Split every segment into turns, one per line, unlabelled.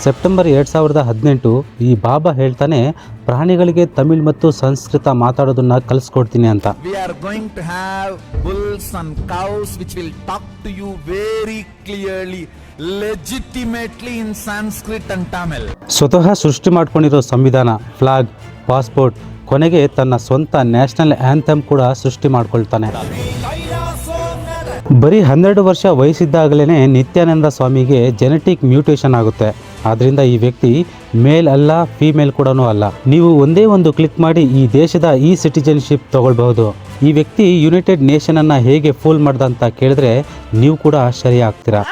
September 2018 ಈ ಬಾಬಾ ಹೇಳ್ತಾನೆ ಪ್ರಾಣಿಗಳಿಗೆ ತಮಿಳ್ ಮತ್ತು ಸಂಸ್ಕೃತ ಮಾತಾಡೋದನ್ನ ಕಲಿಸ್ಕೊಡ್ತೀನಿ ಅಂತ.
We are going to have bulls and cows which will talk to you very clearly, legitimately in Sanskrit and Tamil.
ಸ್ವತಃ ಸೃಷ್ಟಿ ಮಾಡ್ಕೊಂಡಿರೋ ಸಂವಿಧಾನ, ಫ್ಲಾಗ್, ಪಾಸ್ಪೋರ್ಟ್, ಕೊನೆಗೆ ತನ್ನ ಸ್ವಂತ ನ್ಯಾಷನಲ್ ಆಂಥಮ್ ಕೂಡ ಸೃಷ್ಟಿ ಮಾಡ್ಕೊಳ್ತಾನೆ. ಬರೀ 12 ವರ್ಷ ವಯಸ್ಸಿದ್ದಾಗಲೇ ನಿತ್ಯಾನಂದ ಸ್ವಾಮಿಗೆ ಜೆನೆಟಿಕ್ ಮ್ಯೂಟೇಷನ್ ಆಗುತ್ತೆ. ಆದ್ರಿಂದ ಈ ವ್ಯಕ್ತಿ ಮೇಲ್ ಅಲ್ಲ, ಫೀಮೇಲ್ ಕೂಡ ಅಲ್ಲ. ನೀವು ಒಂದೇ ಒಂದು ಕ್ಲಿಕ್ ಮಾಡಿ ಈ ದೇಶದ ಈ ಸಿಟಿಜನ್ಶಿಪ್ ತಗೊಳ್ಬಹುದು. ಈ ವ್ಯಕ್ತಿ ಯುನೈಟೆಡ್ ನೇಷನ್ ಅನ್ನ ಹೇಗೆ ಫೂಲ್ ಮಾಡ್ದ ಅಂತ ಕೇಳಿದ್ರೆ ನೀವು ಕೂಡ ಆಶ್ಚರ್ಯ ಆಗ್ತೀರಾ.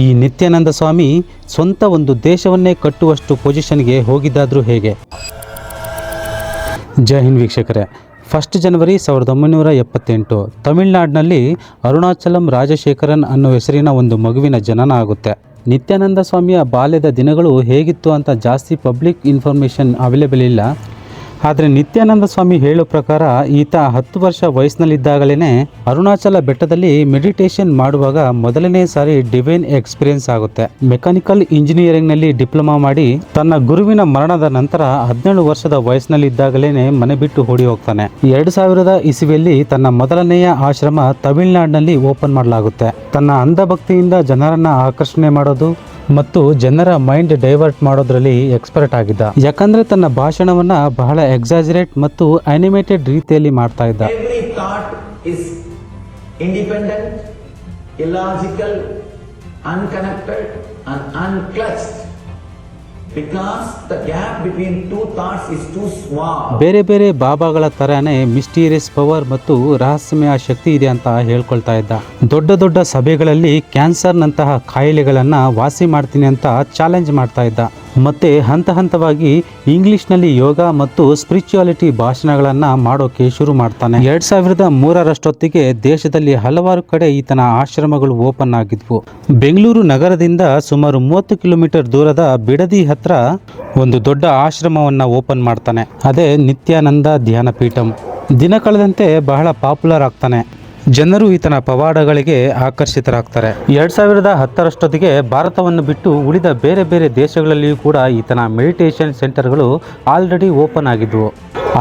ಈ ನಿತ್ಯಾನಂದ ಸ್ವಾಮಿ ಸ್ವಂತ ಒಂದು ದೇಶವನ್ನೇ ಕಟ್ಟುವಷ್ಟು ಪೊಸಿಷನ್ಗೆ ಹೋಗಿದ್ದಾದ್ರೂ ಹೇಗೆ? ಜೈ ಹಿಂದ್ ವೀಕ್ಷಕರೇ. 1 ಜನವರಿ 1978 ತಮಿಳುನಾಡಿನಲ್ಲಿ ಅರುಣಾಚಲಂ ರಾಜಶೇಖರನ್ ಅನ್ನೋ ಹೆಸರಿನ ಒಂದು ಮಗುವಿನ ಜನನ ಆಗುತ್ತೆ. ನಿತ್ಯಾನಂದ ಸ್ವಾಮಿಯ ಬಾಲ್ಯದ ದಿನಗಳು ಹೇಗಿತ್ತು ಅಂತ ಜಾಸ್ತಿ ಪಬ್ಲಿಕ್ ಇನ್ಫಾರ್ಮೇಷನ್ ಅವೈಲೇಬಲ್ ಇಲ್ಲ. ಆದರೆ ನಿತ್ಯಾನಂದ ಸ್ವಾಮಿ ಹೇಳೋ ಪ್ರಕಾರ ಈತ 10 ವರ್ಷ ವಯಸ್ಸಿನಲ್ಲಿದ್ದಾಗಲೇ ಅರುಣಾಚಲ ಬೆಟ್ಟದಲ್ಲಿ ಮೆಡಿಟೇಷನ್ ಮಾಡುವಾಗ ಮೊದಲನೇ ಸಾರಿ ಡಿವೈನ್ ಎಕ್ಸ್ಪೀರಿಯನ್ಸ್ ಆಗುತ್ತೆ. ಮೆಕ್ಯಾನಿಕಲ್ ಇಂಜಿನಿಯರಿಂಗ್ನಲ್ಲಿ ಡಿಪ್ಲೊಮಾ ಮಾಡಿ ತನ್ನ ಗುರುವಿನ ಮರಣದ ನಂತರ 17 ವರ್ಷದ ವಯಸ್ಸಿನಲ್ಲಿದ್ದಾಗಲೇ ಮನೆ ಬಿಟ್ಟು ಓಡಿ ಹೋಗ್ತಾನೆ. 2000 ಇಸವಿಯಲ್ಲಿ ತನ್ನ ಮೊದಲನೆಯ ಆಶ್ರಮ ತಮಿಳುನಾಡಿನಲ್ಲಿ ಓಪನ್ ಮಾಡಲಾಗುತ್ತೆ. ತನ್ನ ಅಂಧಭಕ್ತಿಯಿಂದ ಜನರನ್ನ ಆಕರ್ಷಣೆ ಮಾಡೋದು ಮತ್ತು ಜನರ ಮೈಂಡ್ ಡೈವರ್ಟ್ ಮಾಡೋದ್ರಲ್ಲಿ ಎಕ್ಸ್ಪರ್ಟ್ ಆಗಿದ್ದ. ಯಾಕಂದ್ರೆ ತನ್ನ ಭಾಷಣವನ್ನ ಬಹಳ ಎಕ್ಸಾಜರೇಟ್ ಮತ್ತು ಅನಿಮೇಟೆಡ್ ರೀತಿಯಲ್ಲಿ ಮಾಡ್ತಾ ಇದ್ದ.
Every thought is independent, illogical, unconnected and unclutched because the gap between two thoughts is too small.
ಬೇರೆ ಬೇರೆ ಬಾಬಾಗಳ ತರಾನೇ ಮಿಸ್ಟೀರಿಯಸ್ ಪವರ್ ಮತ್ತು ರಹಸ್ಯಮಯ ಶಕ್ತಿ ಇದೆ ಅಂತ ಹೇಳ್ಕೊಳ್ತಾ ಇದ್ದ. ದೊಡ್ಡ ದೊಡ್ಡ ಸಭೆಗಳಲ್ಲಿ ಕ್ಯಾನ್ಸರ್ನಂತಹ ಕಾಯಿಲೆಗಳನ್ನ ವಾಸಿ ಮಾಡ್ತೀನಿ ಅಂತ ಚಾಲೆಂಜ್ ಮಾಡ್ತಾ ಇದ್ದ. ಮತ್ತೆ ಹಂತ ಹಂತವಾಗಿ ಇಂಗ್ಲಿಷ್ನಲ್ಲಿ ಯೋಗ ಮತ್ತು ಸ್ಪಿರಿಚುಯಾಲಿಟಿ ಭಾಷಣಗಳನ್ನ ಮಾಡೋಕೆ ಶುರು ಮಾಡ್ತಾನೆ. 2003 ದೇಶದಲ್ಲಿ ಹಲವಾರು ಕಡೆ ಈತನ ಆಶ್ರಮಗಳು ಓಪನ್ ಆಗಿದ್ವು. ಬೆಂಗಳೂರು ನಗರದಿಂದ ಸುಮಾರು 30 ಕಿಲೋಮೀಟರ್ ದೂರದ ಬಿಡದಿ ಹತ್ರ ಒಂದು ದೊಡ್ಡ ಆಶ್ರಮವನ್ನ ಓಪನ್ ಮಾಡ್ತಾನೆ. ಅದೇ ನಿತ್ಯಾನಂದ ಧ್ಯಾನ ಪೀಠಂ. ದಿನ ಕಳೆದಂತೆ ಬಹಳ ಪಾಪ್ಯುಲರ್ ಆಗ್ತಾನೆ. ಜನರು ಈತನ ಪವಾಡಗಳಿಗೆ ಆಕರ್ಷಿತರಾಗ್ತಾರೆ. 2010 ಭಾರತವನ್ನು ಬಿಟ್ಟು ಉಳಿದ ಬೇರೆ ಬೇರೆ ದೇಶಗಳಲ್ಲಿಯೂ ಕೂಡ ಈತನ ಮೆಡಿಟೇಷನ್ ಸೆಂಟರ್ಗಳು ಆಲ್ರೆಡಿ ಓಪನ್ ಆಗಿದ್ವು.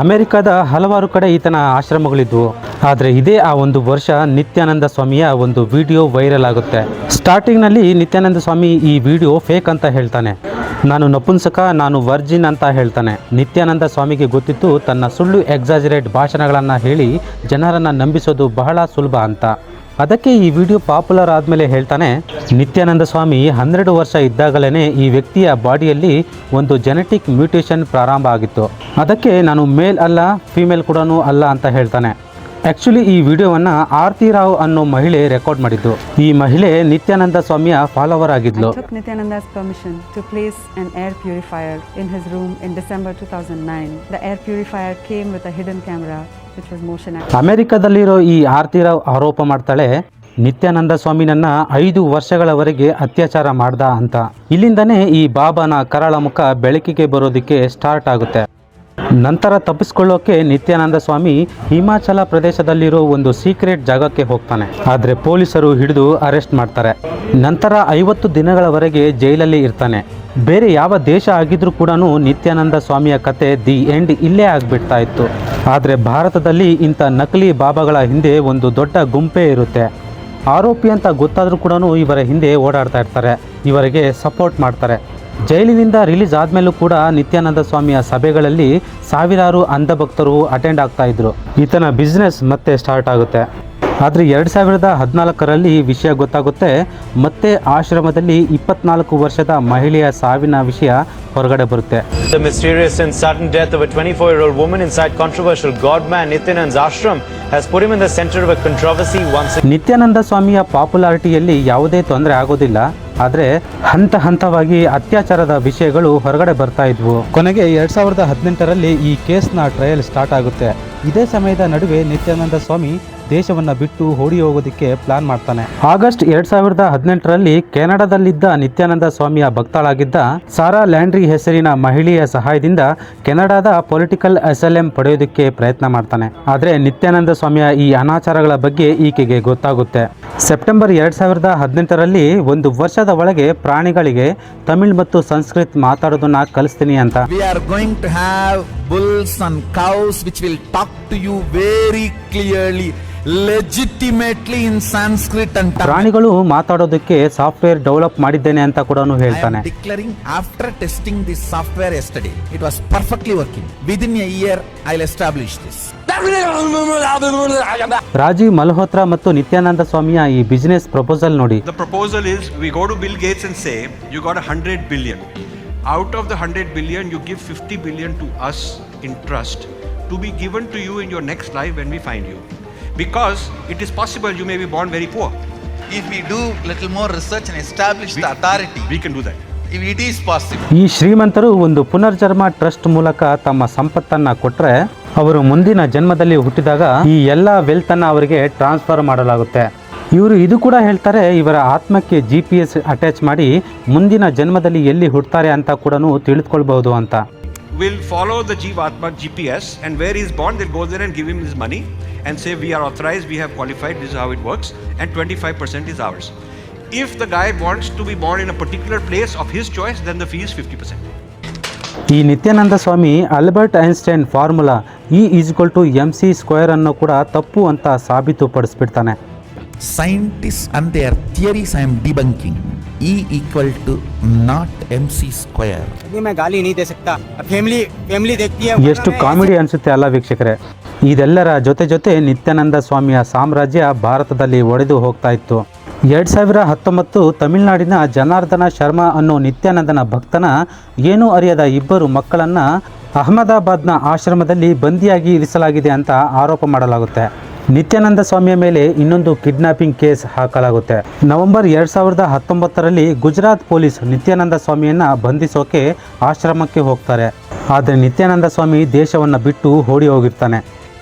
ಅಮೆರಿಕದ ಹಲವಾರು ಕಡೆ ಈತನ ಆಶ್ರಮಗಳಿದ್ವು. ಆದರೆ ಇದೇ ಆ ಒಂದು ವರ್ಷ ನಿತ್ಯಾನಂದ ಸ್ವಾಮಿಯ ಒಂದು ವಿಡಿಯೋ ವೈರಲ್ ಆಗುತ್ತೆ. ಸ್ಟಾರ್ಟಿಂಗ್ನಲ್ಲಿ ನಿತ್ಯಾನಂದ ಸ್ವಾಮಿ ಈ ವಿಡಿಯೋ ಫೇಕ್ ಅಂತ ಹೇಳ್ತಾನೆ. ನಾನು ನಪುಂಸಕ, ನಾನು ವರ್ಜಿನ್ ಅಂತ ಹೇಳ್ತಾನೆ. ನಿತ್ಯಾನಂದ ಸ್ವಾಮಿಗೆ ಗೊತ್ತಿತ್ತು ತನ್ನ ಸುಳ್ಳು ಎಕ್ಸಾಜರೇಟ್ ಭಾಷಣಗಳನ್ನು ಹೇಳಿ ಜನರನ್ನು ನಂಬಿಸೋದು ಬಹಳ ಸುಲಭ ಅಂತ. ಅದಕ್ಕೆ ಈ ವಿಡಿಯೋ ಪಾಪ್ಯುಲರ್ ಆದಮೇಲೆ ಹೇಳ್ತಾನೆ, ನಿತ್ಯಾನಂದ ಸ್ವಾಮಿ 12 ವರ್ಷ ಇದ್ದಾಗಲೇ ಈ ವ್ಯಕ್ತಿಯ ಬಾಡಿಯಲ್ಲಿ ಒಂದು ಜೆನೆಟಿಕ್ ಮ್ಯೂಟೇಷನ್ ಪ್ರಾರಂಭ ಆಗಿತ್ತು. ಅದಕ್ಕೆ ನಾನು ಮೇಲ್ ಅಲ್ಲ, ಫೀಮೇಲ್ ಕೂಡ ಅಲ್ಲ ಅಂತ ಹೇಳ್ತಾನೆ. ಆ್ಯಕ್ಚುಲಿ ಈ ವಿಡಿಯೋವನ್ನು ಆರ್ತಿ ರಾವ್ ಅನ್ನೋ ಮಹಿಳೆ ರೆಕಾರ್ಡ್ ಮಾಡಿದ್ದು. ಈ ಮಹಿಳೆ ನಿತ್ಯಾನಂದ ಸ್ವಾಮಿಯ follower ಆಗಿದ್ಲು.
Nityananda's permission to place an air purifier in his room in December 2009. The air purifier came with a hidden camera which was motion activated.
ಅಮೆರಿಕದಲ್ಲಿರೋ ಈ ಆರ್ತಿ ರಾವ್ ಆರೋಪ ಮಾಡ್ತಾಳೆ, ನಿತ್ಯಾನಂದ ಸ್ವಾಮಿನನ್ನ 5 ವರ್ಷಗಳವರೆಗೆ ಅತ್ಯಾಚಾರ ಮಾಡ್ದ ಅಂತ. ಇಲ್ಲಿಂದನೇ ಈ ಬಾಬಾನ ಕರಾಳ ಮುಖ ಬೆಳಕಿಗೆ ಬರೋದಕ್ಕೆ ಸ್ಟಾರ್ಟ್ ಆಗುತ್ತೆ. ನಂತರ ತಪ್ಪಿಸ್ಕೊಳ್ಳೋಕೆ ನಿತ್ಯಾನಂದ ಸ್ವಾಮಿ ಹಿಮಾಚಲ ಪ್ರದೇಶದಲ್ಲಿರೋ ಒಂದು ಸೀಕ್ರೆಟ್ ಜಾಗಕ್ಕೆ ಹೋಗ್ತಾನೆ. ಆದರೆ ಪೊಲೀಸರು ಹಿಡಿದು ಅರೆಸ್ಟ್ ಮಾಡ್ತಾರೆ. ನಂತರ 50 ದಿನಗಳವರೆಗೆ ಜೈಲಲ್ಲಿ ಇರ್ತಾನೆ. ಬೇರೆ ಯಾವ ದೇಶ ಆಗಿದ್ರೂ ಕೂಡ ನಿತ್ಯಾನಂದ ಸ್ವಾಮಿಯ ಕತೆ ದಿ ಎಂಡ್ ಇಲ್ಲೇ ಆಗಿಬಿಡ್ತಾ ಇತ್ತು. ಆದರೆ ಭಾರತದಲ್ಲಿ ಇಂಥ ನಕಲಿ ಬಾಬಾಗಳ ಹಿಂದೆ ಒಂದು ದೊಡ್ಡ ಗುಂಪೇ ಇರುತ್ತೆ. ಆರೋಪಿ ಅಂತ ಗೊತ್ತಾದರೂ ಕೂಡ ಇವರ ಹಿಂದೆ ಓಡಾಡ್ತಾ ಇರ್ತಾರೆ, ಇವರಿಗೆ ಸಪೋರ್ಟ್ ಮಾಡ್ತಾರೆ. ಜೈಲಿನಿಂದ ರಿಲೀಸ್ ಆದಮೇಲೂ ಕೂಡ ನಿತ್ಯಾನಂದ ಸ್ವಾಮಿಯ ಸಭೆಗಳಲ್ಲಿ ಸಾವಿರಾರು ಅಂಧಭಕ್ತರು ಅಟೆಂಡ್ ಆಗ್ತಾ ಇದ್ರು. ಈತನ ಬಿಸ್ನೆಸ್ ಮತ್ತೆ ಸ್ಟಾರ್ಟ್ ಆಗುತ್ತೆ. ಆದರೆ 2014 ವಿಷಯ ಗೊತ್ತಾಗುತ್ತೆ. ಮತ್ತೆ ಆಶ್ರಮದಲ್ಲಿ 24 ವರ್ಷದ ಮಹಿಳೆಯ ಸಾವಿನ ವಿಷಯ ಹೊರಗಡೆ ಬರುತ್ತೆ.
The mysterious and sudden death of a 24-year-old woman inside controversial Godman Nityanand's ashram has put him in the center of a controversy once again.
Nithyananda ಸ್ವಾಮಿಯ ಪಾಪ್ಯುಲಾರಿಟಿಯಲ್ಲಿ ಯಾವುದೇ ತೊಂದರೆ ಆಗೋದಿಲ್ಲ. ಆದರೆ ಹಂತ ಹಂತವಾಗಿ ಅತ್ಯಾಚಾರದ ವಿಷಯಗಳು ಹೊರಗಡೆ ಬರ್ತಾ ಇದ್ವು. ಕೊನೆಗೆ 2018 ಈ ಕೇಸ್ನ ಟ್ರಯಲ್ ಸ್ಟಾರ್ಟ್ ಆಗುತ್ತೆ. ಇದೇ ಸಮಯದ ನಡುವೆ ನಿತ್ಯಾನಂದ ಸ್ವಾಮಿ ದೇಶವನ್ನ ಬಿಟ್ಟು ಓಡಿ ಹೋಗೋದಕ್ಕೆ ಪ್ಲಾನ್ ಮಾಡ್ತಾನೆ. ಆಗಸ್ಟ್ 2018ರಲ್ಲಿ ಕೆನಡಾದಲ್ಲಿದ್ದ ನಿತ್ಯಾನಂದ ಸ್ವಾಮಿಯ ಭಕ್ತಳಾಗಿದ್ದ ಸಾರಾ ಲ್ಯಾಂಡ್ರಿ ಹೆಸರಿನ ಮಹಿಳೆಯ ಸಹಾಯದಿಂದ ಕೆನಡಾದ ಪೊಲಿಟಿಕಲ್ ಅಸೈಲಮ್ ಪಡೆಯೋದಕ್ಕೆ ಪ್ರಯತ್ನ ಮಾಡ್ತಾನೆ. ಆದ್ರೆ ನಿತ್ಯಾನಂದ ಸ್ವಾಮಿಯ ಈ ಅನಾಚಾರಗಳ ಬಗ್ಗೆ ಈಕೆಗೆ ಗೊತ್ತಾಗುತ್ತೆ. ಸೆಪ್ಟೆಂಬರ್ 2018ರಲ್ಲಿ 1 ವರ್ಷದ ಒಳಗೆ ಪ್ರಾಣಿಗಳಿಗೆ ತಮಿಳ್ ಮತ್ತು ಸಂಸ್ಕೃತ್ ಮಾತಾಡೋದನ್ನ ಕಲಿಸ್ತೀನಿ ಅಂತ.
We are going to have bulls and cows which will talk to you very clearly, legitimately in Sanskrit and Tamil.
ಪ್ರಾಣಿಗಳು ಮಾತಾಡೋದಕ್ಕೆ ಸಾಫ್ಟ್ವೇರ್ ಡೆವಲಪ್ ಮಾಡಿದ್ದೇನೆ ಅಂತ ಕೂಡ
I
ಹೇಳ್ತಾನೆ.
am declaring after testing this software yesterday, it was perfectly working. Within a year, I'll establish this.
Rajiv Malhotra ಮತ್ತು ನಿತ್ಯಾನಂದ ಸ್ವಾಮಿಯ ಈ business proposal ನೋಡಿ.
The proposal is we go to Bill Gates and say, you got 100 billion. Out of the 100 billion, you give 50 billion to us in trust to be given to you in your next life when we find you. Because it is possible you may be born very poor.
If we do little more research and establish the authority,
We can do that.
if it is possible.
ಈ ಶ್ರೀಮಂತರು ಒಂದು ಪುನರ್ಜನ್ಮ trust ಮೂಲಕ ತಮ್ಮ ಸಂಪತ್ತನ್ನ ಕೊಟ್ರೆ ಅವರು ಮುಂದಿನ ಜನ್ಮದಲ್ಲಿ ಹುಟ್ಟಿದಾಗ ಈ ಎಲ್ಲ ವೆಲ್ತ್ ಅನ್ನ ಅವರಿಗೆ ಟ್ರಾನ್ಸ್ಫರ್ ಮಾಡಲಾಗುತ್ತೆ. ಇವರು ಇದು ಕೂಡ ಹೇಳ್ತಾರೆ, ಇವರ ಆತ್ಮಕ್ಕೆ GPS ಅಟ್ಯಾಚ್ ಮಾಡಿ ಮುಂದಿನ ಜನ್ಮದಲ್ಲಿ ಎಲ್ಲಿ ಹುಡ್ತಾರೆ ಅಂತ ಕೂಡ ತಿಳಿದುಕೊಳ್ಬಹುದು ಅಂತ.
We'll follow the Jeevatma GPS, and where he's born, they'll go there and give him his money and say, we are authorized, we have qualified, this is how it works, and 25% is ours. If the guy wants to be born in a particular place of his choice, then the fee is 50%.
ಈ ನಿತ್ಯಾನಂದ ಸ್ವಾಮಿ Albert Einstein formula E=mc² ಅನ್ನು ಕೂಡ ತಪ್ಪು ಅಂತ ಸಾಬೀತುಪಡಿಸ್ಬಿಡ್ತಾನೆ.
Scientists and their theories I am debunking. E equal to not mc square.
मैं गाली नहीं दे सकता. Family देखती है.
ಎಷ್ಟು ಕಾಮಿಡಿ ಅನಿಸುತ್ತೆ ಅಲ್ಲ ವೀಕ್ಷಕರೇ. ಇದೆಲ್ಲರ ಜೊತೆ ನಿತ್ಯಾನಂದ ಸ್ವಾಮಿಯ ಸಾಮ್ರಾಜ್ಯ ಭಾರತದಲ್ಲಿ ಒಡೆದು ಹೋಗ್ತಾ ಇತ್ತು. 2019 ತಮಿಳುನಾಡಿನ ಜನಾರ್ದನ ಶರ್ಮಾ ಅನ್ನೋ ನಿತ್ಯಾನಂದನ ಭಕ್ತನ ಏನೂ ಅರಿಯದ 2 ಮಕ್ಕಳನ್ನ ಅಹಮದಾಬಾದ್ನ ಆಶ್ರಮದಲ್ಲಿ ಬಂದಿಯಾಗಿ ಇರಿಸಲಾಗಿದೆ ಅಂತ ಆರೋಪ ಮಾಡಲಾಗುತ್ತೆ. ನಿತ್ಯಾನಂದ ಸ್ವಾಮಿಯ ಮೇಲೆ ಇನ್ನೊಂದು ಕಿಡ್ನಾಪಿಂಗ್ ಕೇಸ್ ಹಾಕಲಾಗುತ್ತೆ. ನವೆಂಬರ್ 2019ರಲ್ಲಿ ಗುಜರಾತ್ ಪೊಲೀಸ್ ನಿತ್ಯಾನಂದ ಸ್ವಾಮಿಯನ್ನ ಬಂಧಿಸೋಕೆ ಆಶ್ರಮಕ್ಕೆ ಹೋಗ್ತಾರೆ. ಆದರೆ ನಿತ್ಯಾನಂದ ಸ್ವಾಮಿ ದೇಶವನ್ನು ಬಿಟ್ಟು ಓಡಿ ಹೋಗಿರ್ತಾನೆ.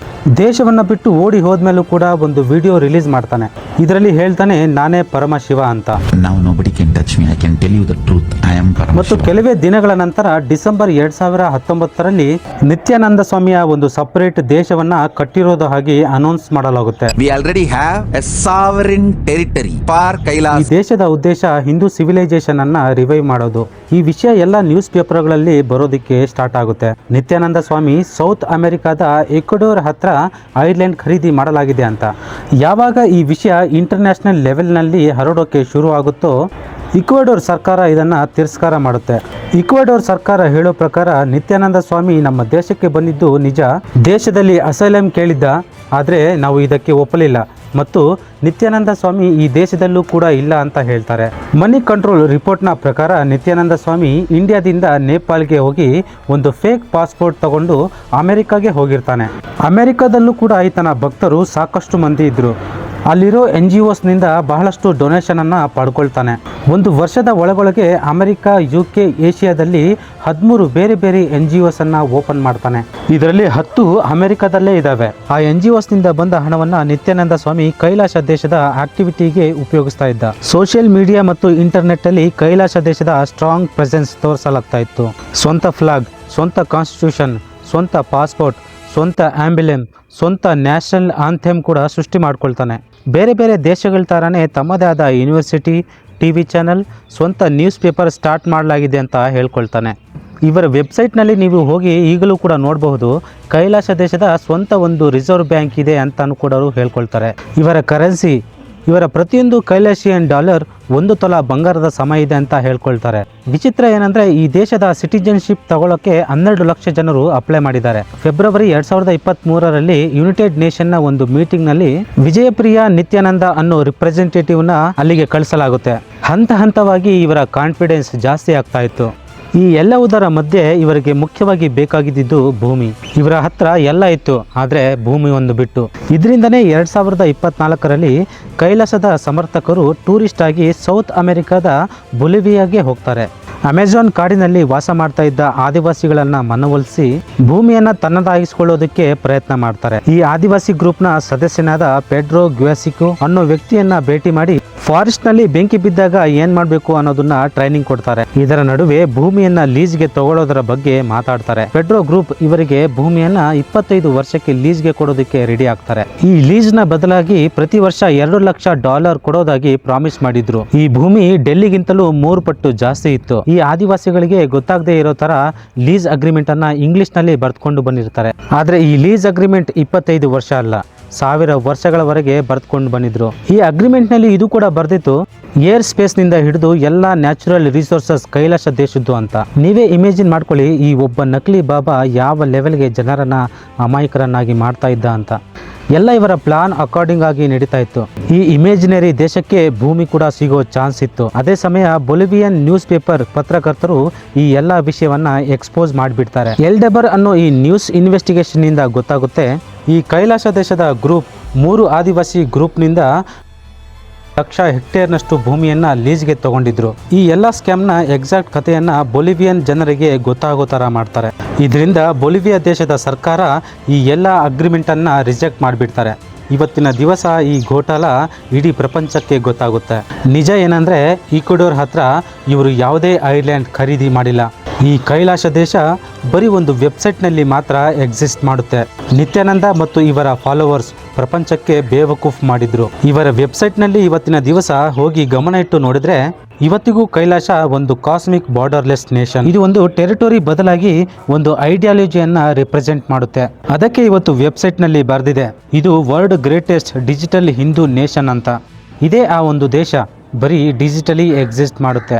ದೇಶವನ್ನು ಬಿಟ್ಟು ಓಡಿ ಹೋದ್ಮೇಲೂ ಕೂಡ ಒಂದು ವಿಡಿಯೋ ರಿಲೀಸ್ ಮಾಡ್ತಾನೆ. ಇದರಲ್ಲಿ ಹೇಳ್ತಾನೆ, ನಾನೇ ಪರಮಶಿವ ಅಂತ.
Now nobody can touch me. I can tell you the truth. I am
ಮತ್ತು
Paramashiva.
ಕೆಲವೇ ದಿನಗಳ ನಂತರ ಡಿಸೆಂಬರ್ 2019ರಲ್ಲಿ ನಿತ್ಯಾನಂದ ಸ್ವಾಮಿಯ ಒಂದು ಸಪರೇಟ್ ದೇಶವನ್ನ ಕಟ್ಟಿರೋದು ಹಾಗೆ ಅನೌನ್ಸ್ ಮಾಡಲಾಗುತ್ತೆ.
We already have a sovereign territory for
ಈ
Kailas.
ದೇಶದ ಉದ್ದೇಶ ಹಿಂದೂ ಸಿವಿಲೈಸೇಷನ್ ಅನ್ನ ರಿವೈವ್ ಮಾಡೋದು. ಈ ವಿಷಯ ಎಲ್ಲ ನ್ಯೂಸ್ ಪೇಪರ್ಗಳಲ್ಲಿ ಬರೋದಕ್ಕೆ ಸ್ಟಾರ್ಟ್ ಆಗುತ್ತೆ. ನಿತ್ಯಾನಂದ ಸ್ವಾಮಿ ಸೌತ್ ಅಮೆರಿಕಾದ ಎಕ್ವಡೋರ್ ಹತ್ರ ಐಲ್ಯಾಂಡ್ ಖರೀದಿ ಮಾಡಲಾಗಿದೆ ಅಂತ. ಯಾವಾಗ ಈ ವಿಷಯ ಇಂಟರ್ನ್ಯಾಷನಲ್ ಲೆವೆಲ್ನಲ್ಲಿ ಹರಡೋಕೆ ಶುರು ಆಗುತ್ತೋ ಇಕ್ವೆಡೋರ್ ಸರ್ಕಾರ ಇದನ್ನ ತಿರಸ್ಕಾರ ಮಾಡುತ್ತೆ. ಇಕ್ವೆಡೋರ್ ಸರ್ಕಾರ ಹೇಳೋ ಪ್ರಕಾರ ನಿತ್ಯಾನಂದ ಸ್ವಾಮಿ ನಮ್ಮ ದೇಶಕ್ಕೆ ಬಂದಿದ್ದು ನಿಜ, ದೇಶದಲ್ಲಿ ಅಸೈಲಮ್ ಕೇಳಿದ್ದ, ಆದರೆ ನಾವು ಇದಕ್ಕೆ ಒಪ್ಪಲಿಲ್ಲ ಮತ್ತು ನಿತ್ಯಾನಂದ ಸ್ವಾಮಿ ಈ ದೇಶದಲ್ಲೂ ಕೂಡ ಇಲ್ಲ ಅಂತ ಹೇಳ್ತಾರೆ. ಮನಿ ಕಂಟ್ರೋಲ್ ರಿಪೋರ್ಟ್ನ ಪ್ರಕಾರ ನಿತ್ಯಾನಂದ ಸ್ವಾಮಿ ಇಂಡಿಯಾದಿಂದ ನೇಪಾಲ್ಗೆ ಹೋಗಿ ಒಂದು ಫೇಕ್ ಪಾಸ್ಪೋರ್ಟ್ ತಗೊಂಡು ಅಮೆರಿಕಾಗೆ ಹೋಗಿರ್ತಾನೆ. ಅಮೆರಿಕಾದಲ್ಲೂ ಕೂಡ ಈತನ ಭಕ್ತರು ಸಾಕಷ್ಟು ಮಂದಿ ಇದ್ರು. ಅಲ್ಲಿರೋ NGOsನಿಂದ ಬಹಳಷ್ಟು ಡೊನೇಷನ್ ಅನ್ನ ಪಡ್ಕೊಳ್ತಾನೆ. 1 ವರ್ಷದ ಒಳಗೊಳಗೆ ಅಮೆರಿಕ, UK, ಏಷ್ಯಾದಲ್ಲಿ 13 ಬೇರೆ ಬೇರೆ NGOs ಅನ್ನ ಓಪನ್ ಮಾಡ್ತಾನೆ. ಇದರಲ್ಲಿ 10 ಅಮೆರಿಕದಲ್ಲೇ ಇದ್ದಾವೆ. ಆ NGOsನಿಂದ ಬಂದ ಹಣವನ್ನ ನಿತ್ಯಾನಂದ ಸ್ವಾಮಿ ಕೈಲಾಸ ದೇಶದ ಆಕ್ಟಿವಿಟಿಗೆ ಉಪಯೋಗಿಸ್ತಾ ಇದ್ದ. ಸೋಷಿಯಲ್ ಮೀಡಿಯಾ ಮತ್ತು ಇಂಟರ್ನೆಟ್ ಅಲ್ಲಿ ಕೈಲಾಸ ದೇಶದ ಸ್ಟ್ರಾಂಗ್ ಪ್ರೆಸೆನ್ಸ್ ತೋರಿಸಲಾಗ್ತಾ ಇತ್ತು. ಸ್ವಂತ ಫ್ಲಾಗ್, ಸ್ವಂತ ಕಾನ್ಸ್ಟಿಟ್ಯೂಷನ್, ಸ್ವಂತ ಪಾಸ್ಪೋರ್ಟ್, ಸ್ವಂತ ಆಂಬ್ಯುಲೆಮ್, ಸ್ವಂತ ನ್ಯಾಷನಲ್ ಆಂಥೆಮ್ ಕೂಡ ಸೃಷ್ಟಿ ಮಾಡ್ಕೊಳ್ತಾನೆ. ಬೇರೆ ಬೇರೆ ದೇಶಗಳ ಥರನೇ ತಮ್ಮದೇ ಆದ ಯೂನಿವರ್ಸಿಟಿ, TV ಚಾನಲ್, ಸ್ವಂತ ನ್ಯೂಸ್ ಪೇಪರ್ ಸ್ಟಾರ್ಟ್ ಮಾಡಲಾಗಿದೆ ಅಂತ ಹೇಳ್ಕೊಳ್ತಾನೆ. ಇವರ ವೆಬ್ಸೈಟ್ನಲ್ಲಿ ನೀವು ಹೋಗಿ ಈಗಲೂ ಕೂಡ ನೋಡಬಹುದು, ಕೈಲಾಸ ದೇಶದ ಸ್ವಂತ ಒಂದು ರಿಸರ್ವ್ ಬ್ಯಾಂಕ್ ಇದೆ ಅಂತಲೂ ಕೂಡ ಹೇಳ್ಕೊಳ್ತಾರೆ. ಇವರ ಕರೆನ್ಸಿ, ಇವರ ಪ್ರತಿಯೊಂದು ಕೈಲಾಶಿಯನ್ ಡಾಲರ್ 1 ತೊಲ ಬಂಗಾರದ ಸಮ ಇದೆ ಅಂತ ಹೇಳ್ಕೊಳ್ತಾರೆ. ವಿಚಿತ್ರ ಏನಂದ್ರೆ ಈ ದೇಶದ ಸಿಟಿಜನ್ಶಿಪ್ ತಗೊಳ್ಳೋಕೆ 12 ಲಕ್ಷ ಜನರು ಅಪ್ಲೈ ಮಾಡಿದ್ದಾರೆ. ಫೆಬ್ರವರಿ 2023ರಲ್ಲಿ ಯುನೈಟೆಡ್ ನೇಷನ್ನ ಒಂದು ಮೀಟಿಂಗ್ ನಲ್ಲಿ ವಿಜಯಪ್ರಿಯಾ ನಿತ್ಯಾನಂದ ಅನ್ನೋ ರಿಪ್ರೆಸೆಂಟೇಟಿವ್ನ ಅಲ್ಲಿಗೆ ಕಳಿಸಲಾಗುತ್ತೆ. ಹಂತವಾಗಿ ಇವರ ಕಾನ್ಫಿಡೆನ್ಸ್ ಜಾಸ್ತಿ ಆಗ್ತಾ ಇತ್ತು. ಈ ಎಲ್ಲವುದರ ಮಧ್ಯೆ ಇವರಿಗೆ ಮುಖ್ಯವಾಗಿ ಬೇಕಾಗಿದ್ದು ಭೂಮಿ. ಇವರ ಹತ್ರ ಎಲ್ಲ ಇತ್ತು, ಆದರೆ ಭೂಮಿ ಒಂದು ಬಿಟ್ಟು. ಇದರಿಂದನೇ 2024ರಲ್ಲಿ ಕೈಲಾಸದ ಸಮರ್ಥಕರು ಟೂರಿಸ್ಟ್ ಆಗಿ ಸೌತ್ ಅಮೆರಿಕಾದ ಬೊಲಿವಿಯಾಗೆ ಹೋಗ್ತಾರೆ. ಅಮೆಜಾನ್ ಕಾಡಿನಲ್ಲಿ ವಾಸ ಮಾಡ್ತಾ ಇದ್ದ ಆದಿವಾಸಿಗಳನ್ನ ಮನವೊಲಿಸಿ ಭೂಮಿಯನ್ನ ತನ್ನದಾಗಿಸಿಕೊಳ್ಳೋದಕ್ಕೆ ಪ್ರಯತ್ನ ಮಾಡ್ತಾರೆ. ಈ ಆದಿವಾಸಿ ಗ್ರೂಪ್ ನ ಸದಸ್ಯನಾದ ಪೆಡ್ರೋ ಗ್ಯುಯಾಸಿಕೋ ಅನ್ನೋ ವ್ಯಕ್ತಿಯನ್ನ ಭೇಟಿ ಮಾಡಿ ಫಾರೆಸ್ಟ್ ನಲ್ಲಿ ಬೆಂಕಿ ಬಿದ್ದಾಗ ಏನ್ ಮಾಡ್ಬೇಕು ಅನ್ನೋದನ್ನ ಟ್ರೈನಿಂಗ್ ಕೊಡ್ತಾರೆ. ಇದರ ನಡುವೆ ಭೂಮಿಯನ್ನ ಲೀಸ್ಗೆ ತಗೊಳ್ಳೋದರ ಬಗ್ಗೆ ಮಾತಾಡ್ತಾರೆ. ಪೆಡ್ರೋ ಗ್ರೂಪ್ ಇವರಿಗೆ ಭೂಮಿಯನ್ನ 25 ವರ್ಷಕ್ಕೆ ಲೀಸ್ಗೆ ಕೊಡೋದಕ್ಕೆ ರೆಡಿ ಆಗ್ತಾರೆ. ಈ ಲೀಸ್ ನ ಬದಲಾಗಿ ಪ್ರತಿ ವರ್ಷ $2 ಲಕ್ಷ ಕೊಡೋದಾಗಿ ಪ್ರಾಮಿಸ್ ಮಾಡಿದ್ರು. ಈ ಭೂಮಿ ಡೆಲ್ಲಿಗಿಂತಲೂ 3 ಪಟ್ಟು ಜಾಸ್ತಿ ಇತ್ತು. ಈ ಆದಿವಾಸಿಗಳಿಗೆ ಗೊತ್ತಾಗದೇ ಇರೋ ತರ ಲೀಸ್ ಅಗ್ರಿಮೆಂಟ್ ಅನ್ನ ಇಂಗ್ಲಿಷ್ ನಲ್ಲಿ ಬರ್ತ್ಕೊಂಡು ಬಂದಿರ್ತಾರೆ. ಆದ್ರೆ ಈ ಲೀಸ್ ಅಗ್ರಿಮೆಂಟ್ 25 ವರ್ಷ ಅಲ್ಲ, 1000 ವರ್ಷಗಳವರೆಗೆ ಬರ್ತ್ಕೊಂಡು ಬಂದಿದ್ರು. ಈ ಅಗ್ರಿಮೆಂಟ್ ನಲ್ಲಿ ಇದು ಕೂಡ ಬರ್ದಿತ್ತು, ಏರ್ ಸ್ಪೇಸ್ ನಿಂದ ಹಿಡಿದು ಎಲ್ಲಾ ನ್ಯಾಚುರಲ್ ರಿಸೋರ್ಸಸ್ ಕೈಲಾಸ ದೇಶದ್ದು ಅಂತ. ನೀವೇ ಇಮೇಜಿನ್ ಮಾಡ್ಕೊಳ್ಳಿ, ಈ ಒಬ್ಬ ನಕಲಿ ಬಾಬಾ ಯಾವ ಲೆವೆಲ್ಗೆ ಜನರನ್ನ ಅಮಾಯಕರನ್ನಾಗಿ ಮಾಡ್ತಾ ಇದ್ದ ಅಂತ. ಎಲ್ಲ ಇವರ ಪ್ಲಾನ್ ಅಕಾರ್ಡಿಂಗ್ ಆಗಿ ನಡೀತಾ ಇತ್ತು. ಈ ಇಮೇಜಿನರಿ ದೇಶಕ್ಕೆ ಭೂಮಿ ಕೂಡ ಸಿಗೋ ಚಾನ್ಸ್ ಇತ್ತು. ಅದೇ ಸಮಯ ಬೊಲಿವಿಯನ್ ನ್ಯೂಸ್ ಪೇಪರ್ ಪತ್ರಕರ್ತರು ಈ ಎಲ್ಲ ವಿಷಯವನ್ನ ಎಕ್ಸ್ಪೋಸ್ ಮಾಡಿಬಿಡ್ತಾರೆ. ಎಲ್ಡೆಬರ್ ಅನ್ನೋ ಈ ನ್ಯೂಸ್ ಇನ್ವೆಸ್ಟಿಗೇಷನ್ ನಿಂದ ಗೊತ್ತಾಗುತ್ತೆ, ಈ ಕೈಲಾಸ ದೇಶದ ಗ್ರೂಪ್ 3 ಆದಿವಾಸಿ ಗ್ರೂಪ್ನಿಂದ 1 ಲಕ್ಷ ಹೆಕ್ಟೇರ್ನಷ್ಟು ಭೂಮಿಯನ್ನ ಲೀಸ್ಗೆ ತಗೊಂಡಿದ್ರು. ಈ ಎಲ್ಲ ಸ್ಕ್ಯಾಮ್ನ ಎಕ್ಸಾಕ್ಟ್ ಕಥೆಯನ್ನ ಬೊಲಿವಿಯನ್ ಜನರಿಗೆ ಗೊತ್ತಾಗೋ ತರ ಮಾಡ್ತಾರೆ. ಇದರಿಂದ ಬೊಲಿವಿಯಾ ದೇಶದ ಸರ್ಕಾರ ಈ ಎಲ್ಲ ಅಗ್ರಿಮೆಂಟ್ ಅನ್ನ ರಿಜೆಕ್ಟ್ ಮಾಡಿಬಿಡ್ತಾರೆ. ಇವತ್ತಿನ ದಿವಸ ಈ ಘೋಟಾಲ ಇಡೀ ಪ್ರಪಂಚಕ್ಕೆ ಗೊತ್ತಾಗುತ್ತೆ. ನಿಜ ಏನಂದ್ರೆ ಈಕ್ವಡೋರ್ ಹತ್ರ ಇವರು ಯಾವುದೇ ಐಲ್ಯಾಂಡ್ ಖರೀದಿ ಮಾಡಿಲ್ಲ. ಈ ಕೈಲಾಸ ದೇಶ ಬರೀ ಒಂದು ವೆಬ್ಸೈಟ್ನಲ್ಲಿ ಮಾತ್ರ ಎಕ್ಸಿಸ್ಟ್ ಮಾಡುತ್ತೆ. ನಿತ್ಯಾನಂದ ಮತ್ತು ಇವರ ಫಾಲೋವರ್ಸ್ ಪ್ರಪಂಚಕ್ಕೆ ಬೇವಕೂಫ್ ಮಾಡಿದ್ರು. ಇವರ ವೆಬ್ಸೈಟ್ನಲ್ಲಿ ಇವತ್ತಿನ ದಿವಸ ಹೋಗಿ ಗಮನ ಇಟ್ಟು ನೋಡಿದ್ರೆ ಇವತ್ತಿಗೂ ಕೈಲಾಸ ಒಂದು ಕಾಸ್ಮಿಕ್ ಬಾರ್ಡರ್ಲೆಸ್ ನೇಷನ್. ಇದು ಒಂದು ಟೆರಿಟರಿ ಬದಲಾಗಿ ಒಂದು ಐಡಿಯಾಲಜಿಯನ್ನ ರಿಪ್ರೆಸೆಂಟ್ ಮಾಡುತ್ತೆ. ಅದಕ್ಕೆ ಇವತ್ತು ವೆಬ್ಸೈಟ್ನಲ್ಲಿ ಬರೆದಿದೆ, ಇದು world greatest digital Hindu nation ಅಂತ. ಇದೇ ಆ ಒಂದು ದೇಶ ಬರೀ ಡಿಜಿಟಲಿ ಎಕ್ಸಿಸ್ಟ್ ಮಾಡುತ್ತೆ.